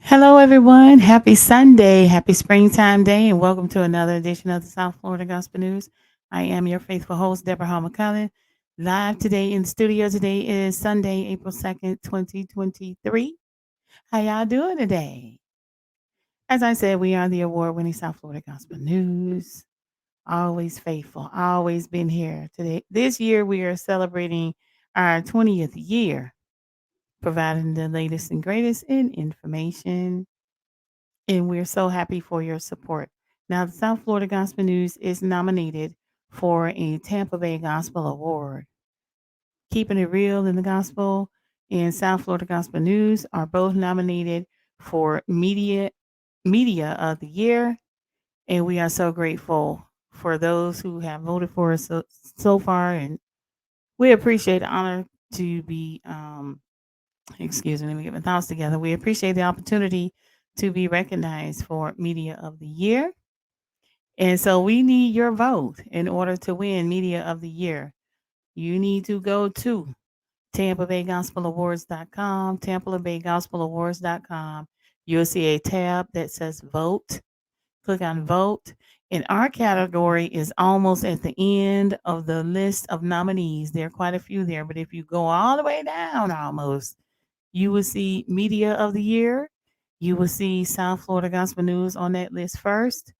Hello, everyone. Happy Sunday. Happy springtime day, and welcome to another edition of the South Florida Gospel News. I am your faithful host, Deborah Hall McCullough. Live today in the studio. Today is Sunday, April 2nd, 2023. How y'all doing today? As I said, we are the award winning South Florida Gospel News. Always faithful, always been here. Today, this year, we are celebrating our 20th year, providing the latest and greatest in information, and we're so happy for your support. Now, the South Florida Gospel News is nominated for a Tampa Bay Gospel Award. Keeping It Real in the Gospel and South Florida Gospel News are both nominated for Media of the Year, and we are so grateful for those who have voted for us so far, and we appreciate the honor to be excuse me, let me get my thoughts together. We appreciate the opportunity to be recognized for Media of the Year. And so we need your vote in order to win Media of the Year. You need to go to TampaBayGospelAwards.com, TampaBayGospelAwards.com. You'll see a tab that says vote. Click on vote. And our category is almost at the end of the list of nominees. There are quite a few there, but if you go all the way down almost, you will see Media of the Year. You will see South Florida Gospel News on that list first.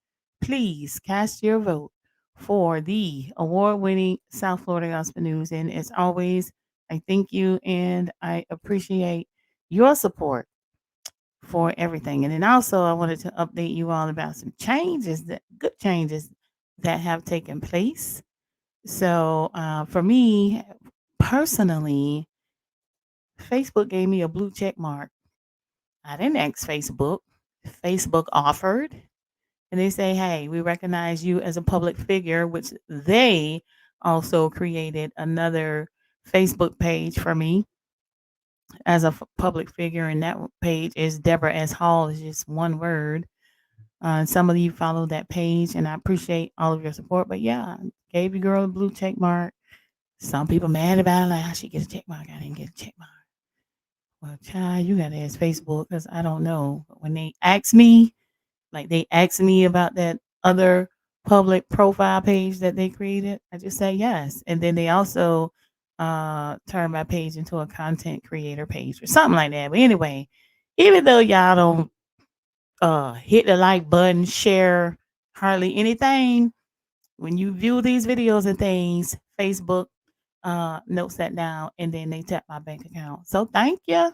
Please cast your vote for the award winning South Florida Gospel News. And as always, I thank you and I appreciate your support for everything. And then also, I wanted to update you all about some changes, that good changes that have taken place. So, for me personally, Facebook gave me a blue check mark. I didn't ask Facebook. Facebook offered, and they say, "Hey, we recognize you as a public figure," which they also created another Facebook page for me as a public figure, and that page is Deborah S. Hall. Is just one word. Some of you follow that page, and I appreciate all of your support. But yeah, gave your girl a blue check mark. Some people mad about it, like how she gets a check mark. I didn't get a check mark. Well, child, you gotta ask Facebook because I don't know. But when they ask me, like they asked me about that other public profile page that they created, I just say yes. And then they also turned my page into a content creator page or something like that. But anyway, even though y'all don't hit the like button, share hardly anything, when you view these videos and things, Facebook notes that down and then they tap my bank account. So thank you.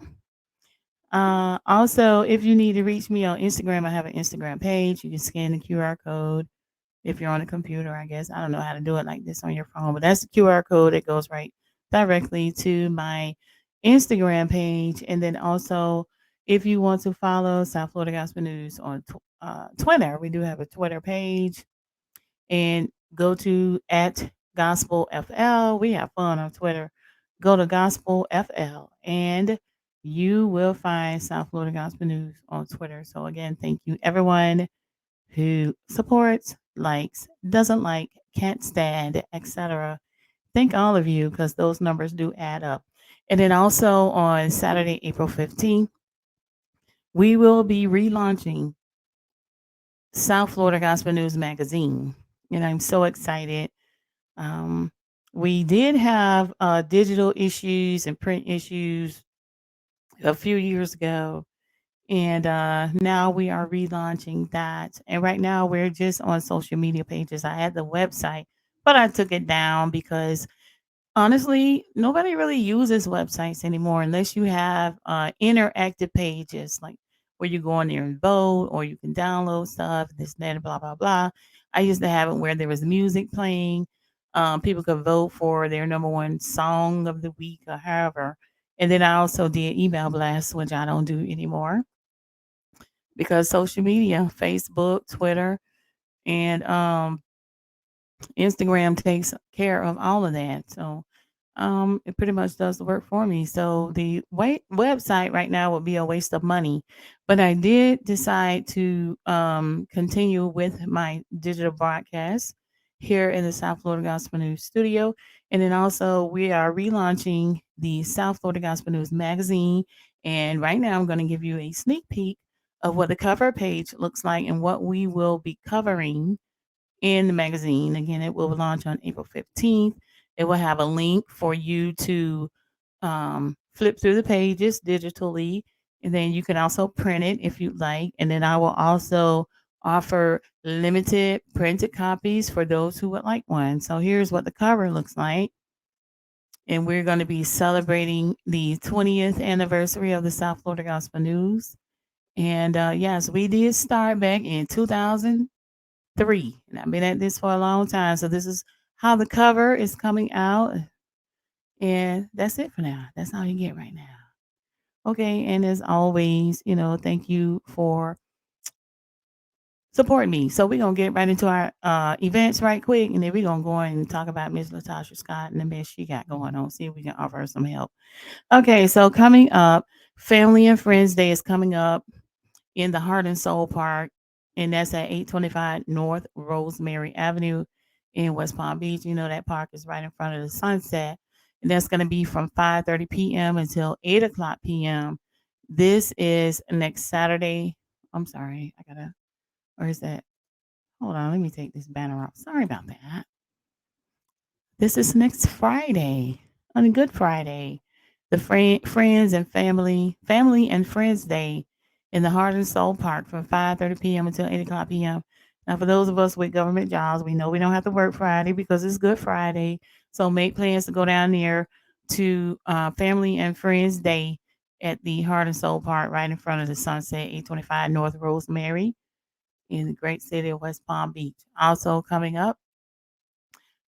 Also, if you need to reach me on Instagram, I have an Instagram page. You can scan the QR code if you're on a computer, I guess. I don't know how to do it like this on your phone, but that's the QR code that goes right directly to my Instagram page. And then also, if you want to follow South Florida Gospel News on Twitter, we do have a Twitter page, and go to at Gospel FL. We have fun on Twitter. Go to Gospel FL and you will find South Florida Gospel News on Twitter. So again, thank you everyone who supports, likes, doesn't like, can't stand, etc. Thank all of you because those numbers do add up. And then also on Saturday, April 15th, we will be relaunching South Florida Gospel News Magazine. And I'm so excited. Um, we did have digital issues and print issues a few years ago, and now we are relaunching that. And right now, we're just on social media pages. I had the website, but I took it down because honestly, nobody really uses websites anymore unless you have interactive pages like where you go on there and vote or you can download stuff, this, and that, blah, blah, blah. I used to have it where there was music playing. People could vote for their number one song of the week or however. And then I also did email blasts, which I don't do anymore because social media, Facebook, Twitter, and Instagram takes care of all of that. So it pretty much does the work for me. So the website right now would be a waste of money, but I did decide to continue with my digital broadcast here in the South Florida Gospel News studio. And then also we are relaunching the South Florida Gospel News magazine. And right now I'm going to give you a sneak peek of what the cover page looks like and what we will be covering in the magazine. Again, it will launch on April 15th. It will have a link for you to flip through the pages digitally, and then you can also print it if you'd like. And then I will also offer limited printed copies for those who would like one. So here's what the cover looks like. And we're going to be celebrating the 20th anniversary of the South Florida Gospel News. And yes, we did start back in 2003. And I've been at this for a long time. So this is how the cover is coming out. And that's it for now. That's all you get right now. Okay. And as always, thank you for supporting me. So we're going to get right into our events right quick. And then we're going to go and talk about Miss Latasha Scott and the mess she got going on. See if we can offer her some help. Okay. So coming up, Family and Friends Day is coming up in the Heart and Soul Park, and that's at 825 North Rosemary Avenue in West Palm Beach. You know that park is right in front of the Sunset, and that's going to be from 5:30 p.m. until 8 o'clock p.m. This is next Saturday. I'm sorry, I gotta. Or is that? Hold on, let me take this banner off. Sorry about that. This is next Friday, on a Good Friday, the Friends and Family and Friends Day in the Heart and Soul Park from 5:30 p.m. until 8 o'clock p.m. Now, for those of us with government jobs, we know we don't have to work Friday because it's Good Friday. So make plans to go down there to Family and Friends Day at the Heart and Soul Park right in front of the Sunset, 825 North Rosemary in the great city of West Palm Beach. Also coming up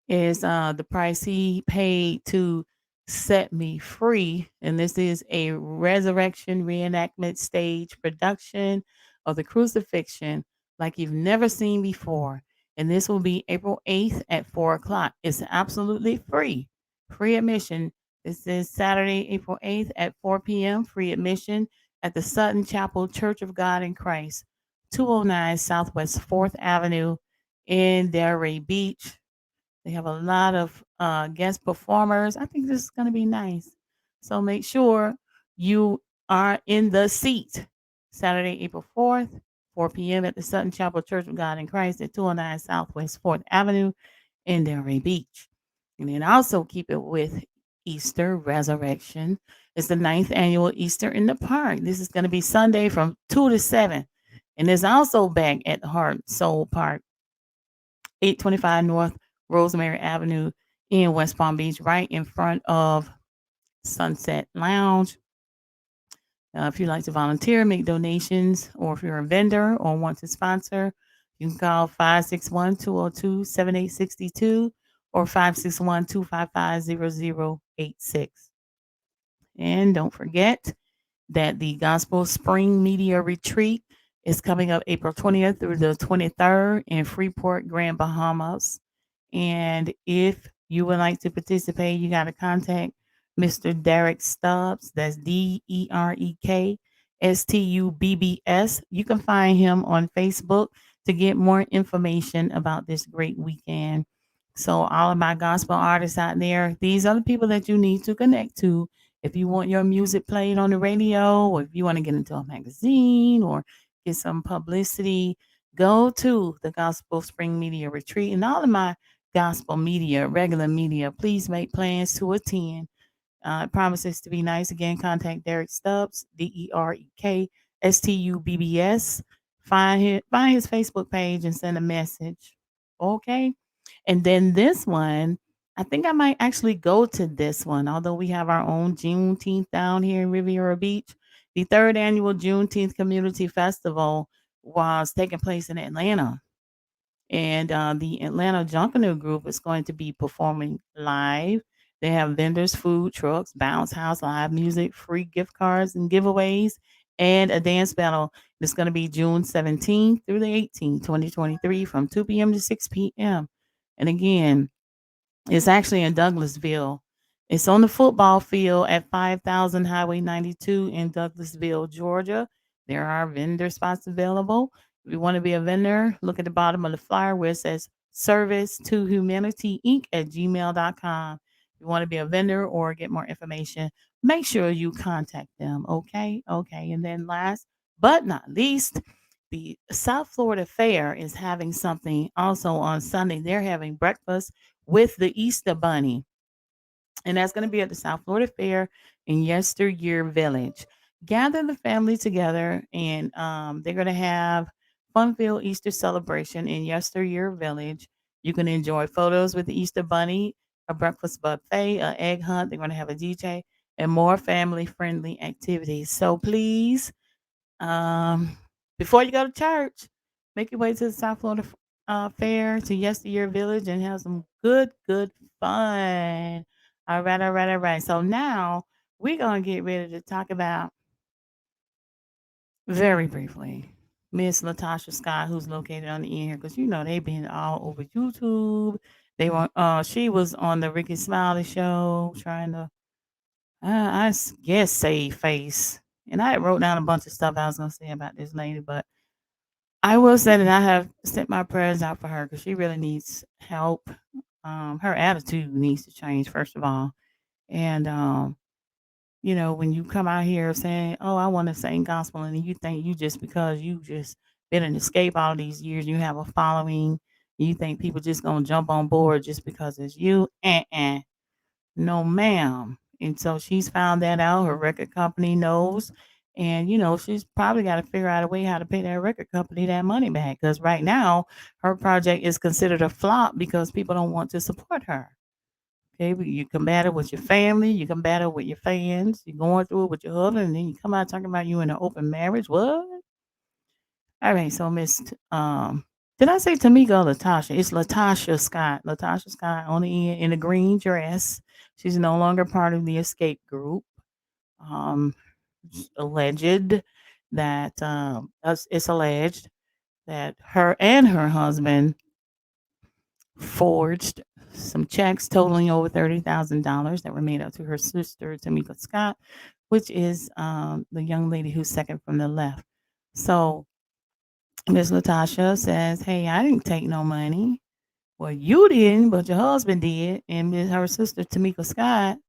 is the price he paid to set me free. And this is a resurrection reenactment stage production of the crucifixion like you've never seen before. And this will be April 8th at 4 o'clock. It's absolutely free, free admission. This is Saturday, April 8th at 4 p.m., free admission at the Sutton Chapel Church of God in Christ, 209 Southwest 4th Avenue in Delray Beach. They have a lot of guest performers. I think this is going to be nice. So make sure you are in the seat Saturday, April 4th, 4 p.m. at the Sutton Chapel Church of God in Christ at 209 Southwest 4th Avenue in Delray Beach. And then also keep it with Easter Resurrection. It's the ninth annual Easter in the Park. This is going to be Sunday from 2 to 7. And it's also back at the Heart Soul Park, 825 North Rosemary Avenue in West Palm Beach, right in front of Sunset Lounge. If you'd like to volunteer, make donations, or if you're a vendor or want to sponsor, you can call 561 202 7862 or 561 255 0086. And don't forget that the Gospel Spring Media Retreat is coming up April 20th through the 23rd in Freeport, Grand Bahamas. And if you would like to participate, you got to contact Mr. Derek Stubbs. That's DEREKSTUBBS. You can find him on Facebook to get more information about this great weekend. So, all of my gospel artists out there, these are the people that you need to connect to if you want your music played on the radio, or if you want to get into a magazine or get some publicity. Go to the Gospel Spring Media Retreat, and all of my gospel media, regular media, please make plans to attend. It promises to be nice. Again, contact Derek Stubbs, DEREKSTUBBS. Find his Facebook page and send a message. Okay. And then this one, I think I might actually go to this one, although we have our own Juneteenth down here in Riviera Beach. The third annual Juneteenth Community Festival was taking place in Atlanta, and the Atlanta Junkanoo Group is going to be performing live. They have vendors, food trucks, bounce house, live music, free gift cards and giveaways, and a dance battle. It's going to be June 17th through the 18th, 2023, from 2 p.m. to 6 p.m. And again, it's actually in Douglasville. It's on the football field at 5000 Highway 92 in Douglasville, Georgia. There are vendor spots available. If you want to be a vendor, look at the bottom of the flyer where it says service to humanity inc at gmail.com. If you want to be a vendor or get more information, make sure you contact them. Okay. Okay. And then last but not least, the South Florida Fair is having something also on Sunday. They're having breakfast with the Easter Bunny, and that's going to be at the South Florida Fair in Yesteryear Village. Gather the family together, and they're going to have fun-filled Easter celebration in Yesteryear Village. You can enjoy photos with the Easter Bunny, a breakfast buffet, an egg hunt. They're going to have a DJ and more family-friendly activities. So please, um, before you go to church, make your way to the South Florida Fair to Yesteryear Village and have some good fun. All right, all right, all right. So now we're gonna get ready to talk about very briefly Miss Latasha Scott, who's located on the end here, because you know they've been all over YouTube. They were she was on the Ricky Smiley show trying to guess save face. And I had wrote down a bunch of stuff I was gonna say about this lady, but I will say that I have sent my prayers out for her because she really needs help. Her attitude needs to change, first of all. And, when you come out here saying, oh, I want to sing gospel, and you think you just because you just been an escape all these years, you have a following, you think people just going to jump on board just because it's you. No, ma'am. And so she's found that out. Her record company knows. And, she's probably got to figure out a way how to pay that record company that money back. Because right now, her project is considered a flop because people don't want to support her. Okay. But you combat it with your family, you combat it with your fans, you're going through it with your husband, and then you come out talking about you in an open marriage. What? All right. So, did I say Tamika or Latasha? It's Latasha Scott. Latasha Scott on the end in a green dress. She's no longer part of the escape group. Um, it's alleged that it's alleged that her and her husband forged some checks totaling over $30,000 that were made out to her sister Tamika Scott, which is the young lady who's second from the left. So Miss Latasha says, "Hey, I didn't take no money. Well, you didn't, but your husband did." And her sister Tamika Scott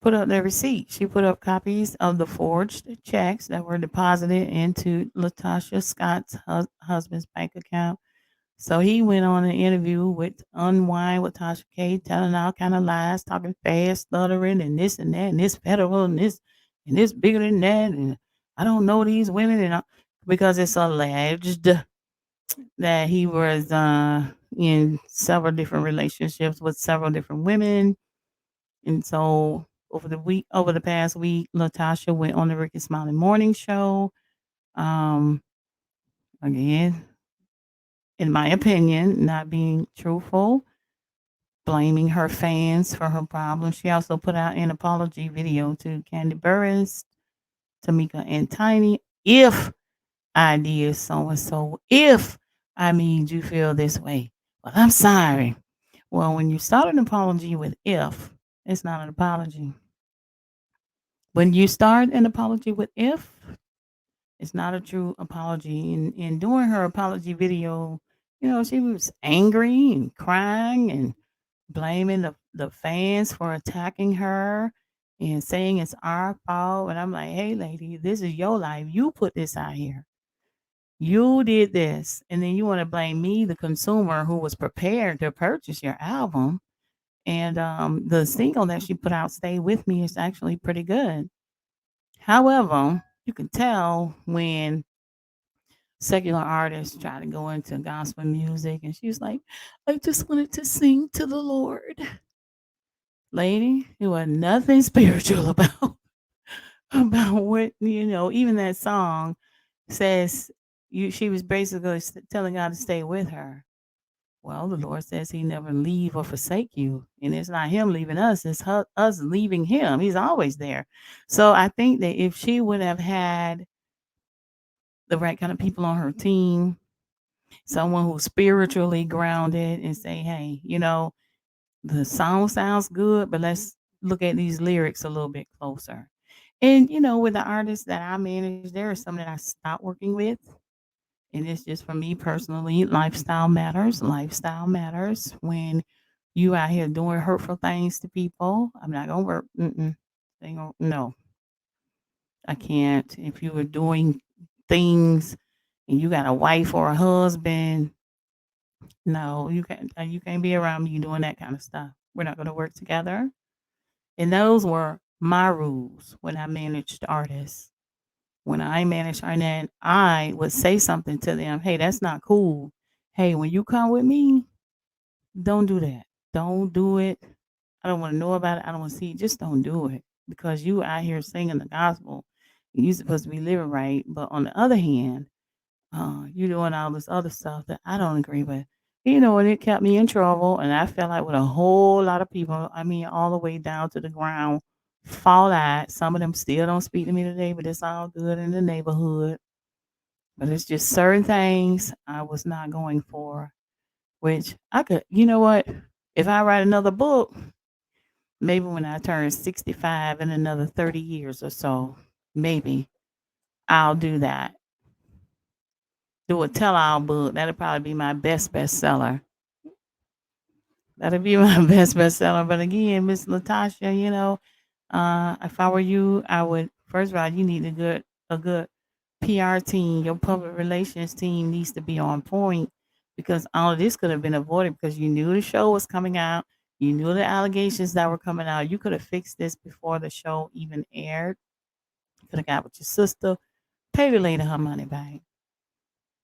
put up the receipt. She put up copies of the forged checks that were deposited into Latasha Scott's husband's bank account. So he went on an interview with Unwind with Tasha K, telling all kind of lies, talking fast, stuttering, and this and that, and this federal, and this bigger than that, and I don't know these women, because it's alleged that he was in several different relationships with several different women. And so over the past week, Latasha went on the Ricky Smiley Morning Show. Um, Again, in my opinion, not being truthful, blaming her fans for her problems. She also put out an apology video to Candy Burris, Tamika, and Tiny. If I did so and so, if I made you feel this way, well, I'm sorry. Well, when you start an apology with if, it's not an apology. When you start an apology with if, it's not a true apology. And during her apology video, she was angry and crying and blaming the fans for attacking her and saying it's our fault. And I'm like, hey, lady, this is your life. You put this out here. You did this. And then you want to blame me, the consumer who was prepared to purchase your album. And the single that she put out, Stay With Me, is actually pretty good. However, you can tell when secular artists try to go into gospel music, and she's like, I just wanted to sing to the Lord. Lady, it was nothing spiritual about what, even that song says she was basically telling God to stay with her. Well, the Lord says he never leave or forsake you. And it's not him leaving us, it's us leaving him. He's always there. So I think that if she would have had the right kind of people on her team, someone who's spiritually grounded and say, hey, the song sounds good, but let's look at these lyrics a little bit closer. And, with the artists that I manage, there are some that I stopped working with. And it's just for me personally, lifestyle matters. Lifestyle matters when you out here doing hurtful things to people. I'm not gonna work. Mm-mm. No. I can't. If you were doing things and you got a wife or a husband, no, you can't be around me doing that kind of stuff. We're not going to work together. And those were my rules when I managed artists. When I managed Arnett, I would say something to them. Hey, that's not cool. Hey, when you come with me, don't do that. Don't do it. I don't want to know about it. I don't want to see it. Just don't do it because you out here singing the gospel. You supposed to be living right. But on the other hand, you doing all this other stuff that I don't agree with. And it kept me in trouble. And I felt like with a whole lot of people, I mean, all the way down to the ground, fall out. Some of them still don't speak to me today, but it's all good in the neighborhood. But it's just certain things I was not going for, which I could, you know what? If I write another book, maybe when I turn 65 in another 30 years or so, maybe I'll do that. Do a tell all book. That'll probably be my best bestseller. That'll be my best bestseller. But again, Miss Latasha, if I were you, I would first of all, you need a good PR team. Your public relations team needs to be on point because all of this could have been avoided because you knew the show was coming out. You knew the allegations that were coming out. You could have fixed this before the show even aired. You could have got with your sister, pay the lady her money back.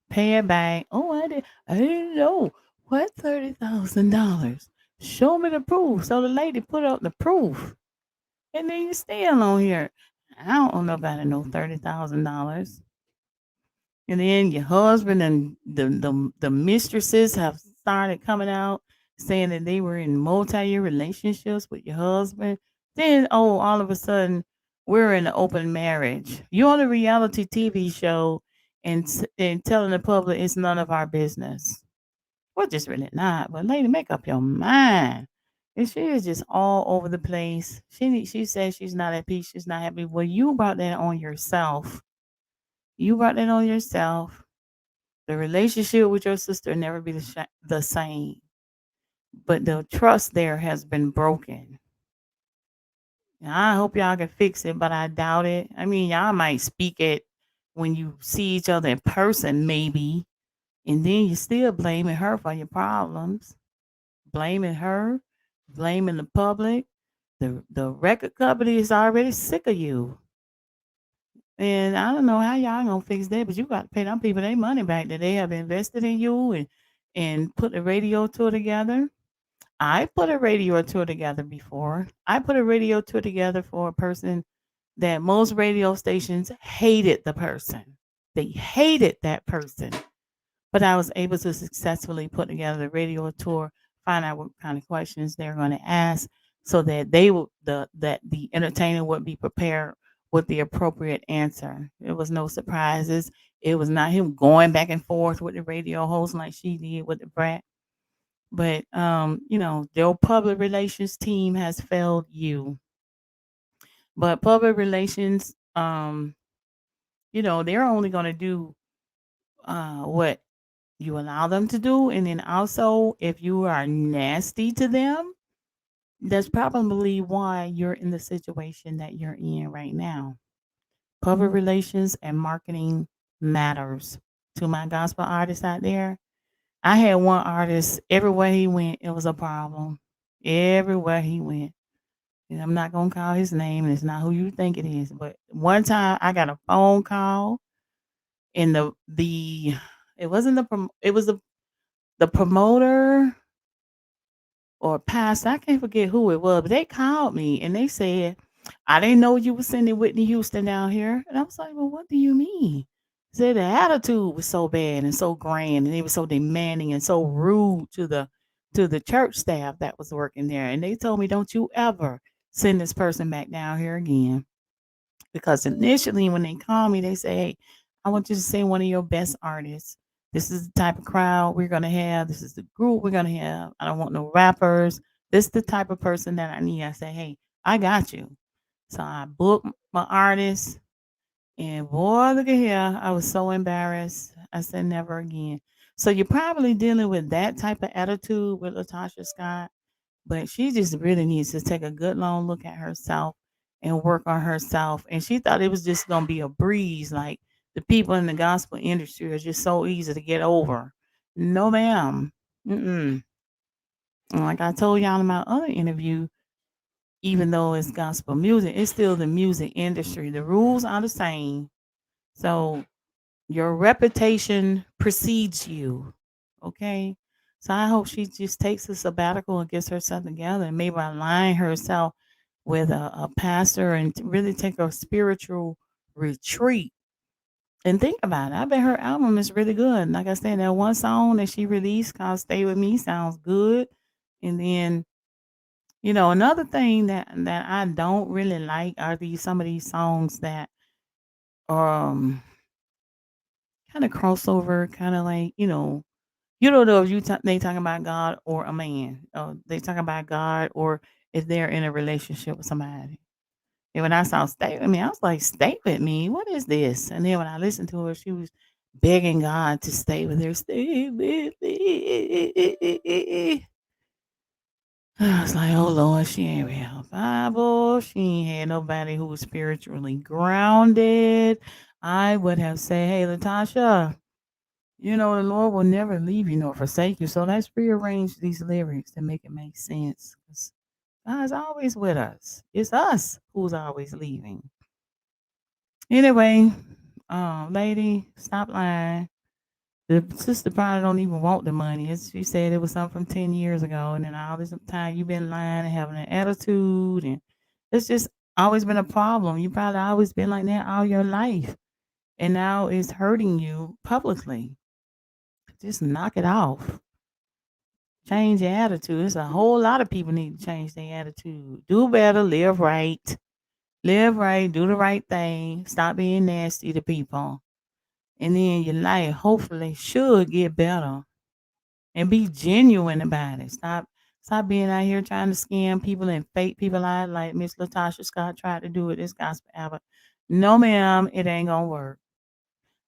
Pay it back. Oh, I didn't know. What $30,000? Show me the proof. So the lady put up the proof. And then you still on here. I don't owe nobody no $30,000. And then your husband and the mistresses have started coming out saying that they were in multi-year relationships with your husband. Then all of a sudden we're in an open marriage. You're on a reality TV show and telling the public it's none of our business. Well, just really not. But lady, make up your mind. And she is just all over the place. She says she's not at peace. She's not happy. Well, you brought that on yourself. You brought that on yourself. The relationship with your sister will never be the same, but the trust there has been broken. And I hope y'all can fix it, but I doubt it. I mean, y'all might speak it when you see each other in person, maybe, and then you're still blaming her for your problems, blaming her, blaming the public. The record company is already sick of you. And I don't know how y'all gonna fix that, but you got to pay them people their money back that they have invested in you and put a radio tour together. I put a radio tour together before. I put a radio tour together for a person that most radio stations hated the person. They hated that person. But I was able to successfully put together the radio tour, find out what kind of questions they're going to ask so that they will that the entertainer would be prepared with the appropriate answer. It was no surprises. It was not him going back and forth with the radio host like she did with the brat. But their public relations team has failed you. But public relations, they're only going to do what you allow them to do. And then also, if you are nasty to them, that's probably why you're in the situation that you're in right now. Public relations and marketing matters. To my gospel artists out there, I had one artist, everywhere he went, it was a problem. Everywhere he went. And I'm not gonna call his name, and it's not who you think it is. But one time I got a phone call and the it wasn't it was the promoter or pastor, I can't forget who it was, but they called me and they said, I didn't know you were sending Whitney Houston down here. And I was like, well, what do you mean? Said the attitude was so bad and so grand, and they were so demanding and so rude to the church staff that was working there. And they told me, don't you ever send this person back down here again. Because initially when they called me, they say, hey, I want you to send one of your best artists. This is the type of crowd we're gonna have. This is the group we're gonna have. I don't want no rappers. This is the type of person that I need. I say, hey, I got you. So I booked my artist, and boy, look at here. I was so embarrassed. I said, never again. So you're probably dealing with that type of attitude with Latasha Scott, but she just really needs to take a good long look at herself and work on herself. And she thought it was just gonna be a breeze, like the people in the gospel industry are just so easy to get over. No, ma'am. Mm-mm. And like I told y'all in my other interview, even though it's gospel music, it's still the music industry. The rules are the same. So your reputation precedes you. Okay. So I hope she just takes a sabbatical and gets herself together and maybe align herself with a pastor and really take a spiritual retreat. And think about it. I bet her album is really good. Like I said, that one song that she released called Stay With Me sounds good. And then, another thing that I don't really like are these some of these songs that um kind of crossover, kind of like, you don't know if they talking about God or a man. They talking about God or if they're in a relationship with somebody. And when I saw "Stay With Me," I was like, "Stay with me? What is this?" And then when I listened to her, she was begging God to stay with her. Stay with me. I was like, "Oh Lord, she ain't read her Bible. She ain't had nobody who was spiritually grounded." I would have said, "Hey, Latasha, the Lord will never leave you nor forsake you. So let's rearrange these lyrics to make it make sense. 'Cause God's always with us. It's us who's always leaving." Anyway, lady, stop lying. The sister probably don't even want the money. She said it was something from 10 years ago, and then all this time you've been lying and having an attitude, and it's just always been a problem. You probably always been like that all your life, and now it's hurting you publicly. Just knock it off. Change your attitude. It's a whole lot of people need to change their attitude. Do better, live right. Live right, do the right thing. Stop being nasty to people. And then your life hopefully should get better. And be genuine about it. Stop being out here trying to scam people and fake people out like Miss Latasha Scott tried to do with this gospel album. No, ma'am, it ain't gonna work.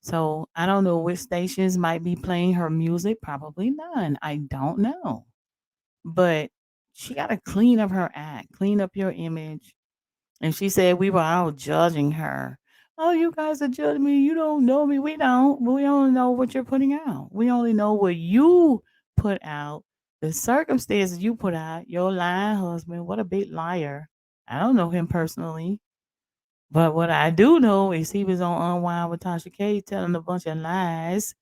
So I don't know which stations might be playing her music. Probably none. I don't know. But she got to clean up her act, clean up your image. And she said we were all judging her. Oh, you guys are judging me. You don't know me. We don't. We only know what you're putting out. We only know what you put out, the circumstances you put out. Your lying husband, what a big liar. I don't know him personally. But what I do know is he was on Unwind with Tasha K telling a bunch of lies.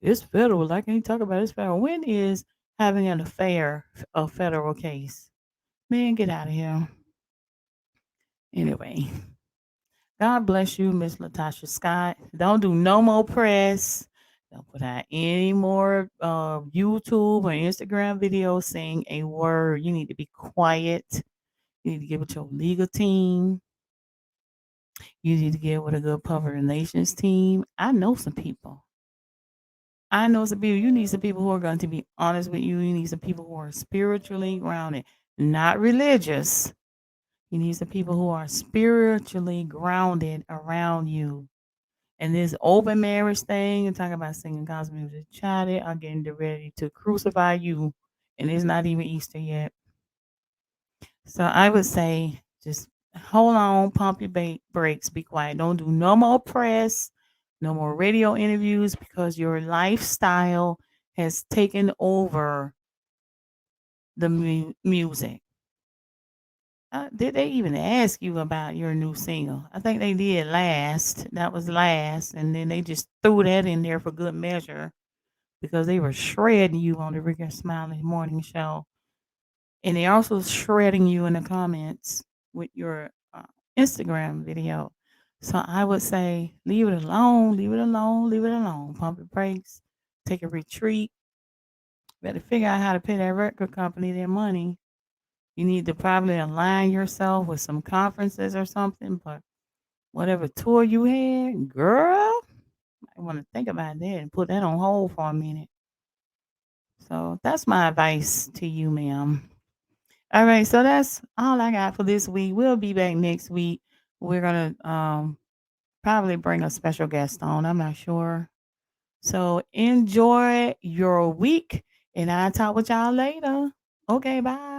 It's federal. I can't talk about it. It's federal. When is having an affair a federal case? Man, get out of here. Anyway, God bless you, Miss Latasha Scott. Don't do no more press. Don't put out any more YouTube or Instagram videos saying a word. You need to be quiet. You need to get with your legal team. You need to get with a good public relations team. I know some people. I know some people. You need some people who are going to be honest with you. You need some people who are spiritually grounded, not religious. You need some people who are spiritually grounded around you. And this open marriage thing and talking about singing gospel music, child, they are getting ready to crucify you. And it's not even Easter yet. So I would say just hold on, pump your brakes, be quiet. Don't do no more press, no more radio interviews because your lifestyle has taken over the music. Did they even ask you about your new single? I think they did last. That was last. And then they just threw that in there for good measure because they were shredding you on the Rick and Smiley morning show. And they also shredding you in the comments with your Instagram video. So I would say leave it alone, leave it alone, leave it alone. Pump the brakes, take a retreat. Better figure out how to pay that record company their money. You need to probably align yourself with some conferences or something. But whatever tour you had, girl, I want to think about that and put that on hold for a minute. So that's my advice to you, ma'am. All right, so that's all I got for this week. We'll be back next week. We're gonna probably bring a special guest on. I'm not sure. So enjoy your week, and I'll talk with y'all later. Okay, bye.